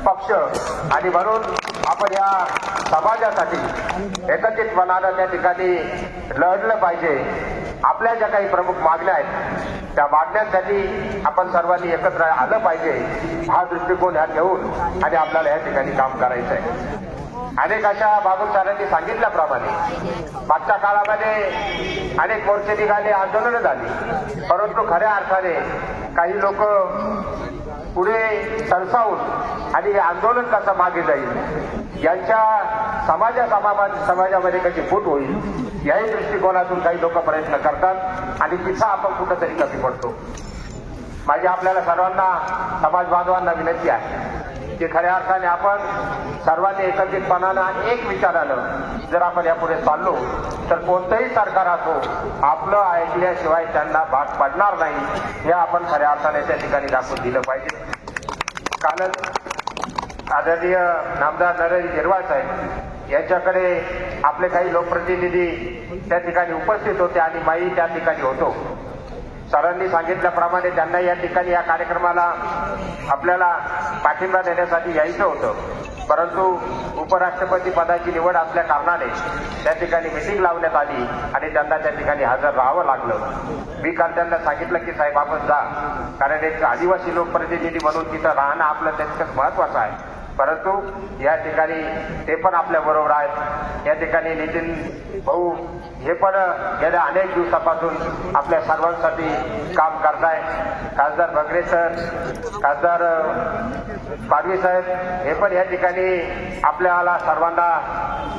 पक्ष आणि म्हणून आपण या समाजासाठी एकत्रितपणानं त्या ठिकाणी लढलं पाहिजे. आपल्या ज्या काही प्रमुख मागण्या आहेत त्या मागण्यांसाठी आपण सर्वांनी एकत्र आलं पाहिजे. हा दृष्टिकोन ह्यात घेऊन आणि आपल्याला या ठिकाणी काम करायचं आहे. अनेक अशा बाबूसाहेबांनी सांगितल्याप्रमाणे मागच्या काळामध्ये अनेक मोर्चे निघाले, आंदोलनं झाली, परंतु खऱ्या अर्थाने काही लोक पुढे सरसावून आणि आंदोलन कसं मागे जाईल, यांच्या समाजामध्ये कशी फूट होईल याही दृष्टिकोनातून काही लोक प्रयत्न करतात आणि तिथं आपण कुठंतरी कमी पडतो. माझी आपल्याला सर्वांना समाज बांधवांना विनंती आहे की खऱ्या अर्थाने आपण सर्वांनी एकत्रितपणानं एक विचारानं जर आपण यापुढे चाललो तर कोणतंही सरकार असो आपलं ऐकल्याशिवाय त्यांना भाग पडणार नाही, हे आपण खऱ्या अर्थाने त्या ठिकाणी दाखवून दिलं पाहिजे. कालच आदरणीय नामदार नरहरी झिरवाळ साहेब यांच्याकडे आपले काही लोकप्रतिनिधी त्या ठिकाणी उपस्थित होते आणि माई त्या ठिकाणी होतो. सरांनी सांगितल्याप्रमाणे त्यांना या ठिकाणी या कार्यक्रमाला आपल्याला पाठिंबा देण्यासाठी यायचं होतं, परंतु उपराष्ट्रपती पदाची निवड असल्या कारणाने त्या ठिकाणी मिटिंग लावण्यात आली आणि त्यांना त्या ठिकाणी हजर राहावं लागलं. मी काल त्यांना सांगितलं की साहेब आपण जा, कारण एक आदिवासी लोकप्रतिनिधी म्हणून तिथं राहणं आपलं तितकंच महत्वाचं आहे. परंतु या ठिकाणी ते पण आपल्या बरोबर आहेत. या ठिकाणी नितीन भाऊ हे पण गेल्या अनेक दिवसापासून आपल्या सर्वांसाठी काम करताय. खासदार बगरे सर, खासदार पाडवी साहेब हे पण या ठिकाणी आपल्याला सर्वांना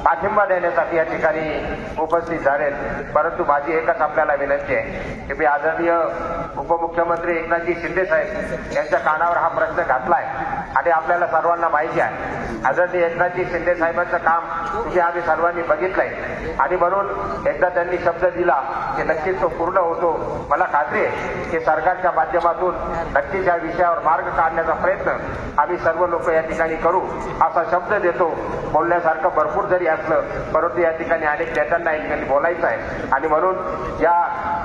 पाठिंबा देण्यासाठी या ठिकाणी उपस्थित झालेत. परंतु माझी एकच आपल्याला विनंती आहे की मी आदरणीय उपमुख्यमंत्री एकनाथजी शिंदे साहेब यांच्या कानावर हा प्रश्न घातलाय आणि आपल्याला सर्वांना माहिती आहे आदरणीय एकनाथजी शिंदे साहेबांचं काम तुम्ही आम्ही सर्वांनी बघितलंय आणि म्हणून एकदा त्यांनी शब्द दिला की नक्कीच तो पूर्ण होतो. मला खात्री आहे की सरकारच्या माध्यमातून नक्कीच या विषयावर मार्ग काढण्याचा प्रयत्न आम्ही सर्व लोक या ठिकाणी करू असा शब्द देतो. बोलण्यासारखं भरपूर जरी असलं परंतु या ठिकाणी अनेक नेत्यांना या ठिकाणी बोलायचं आहे आणि म्हणून या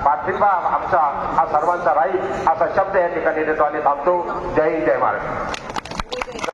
पाठिंबा आमचा हा सर्वांचा राहील असा शब्द या ठिकाणी देतो आणि थांबतो. जय हिंद, जय महाराष्ट्र.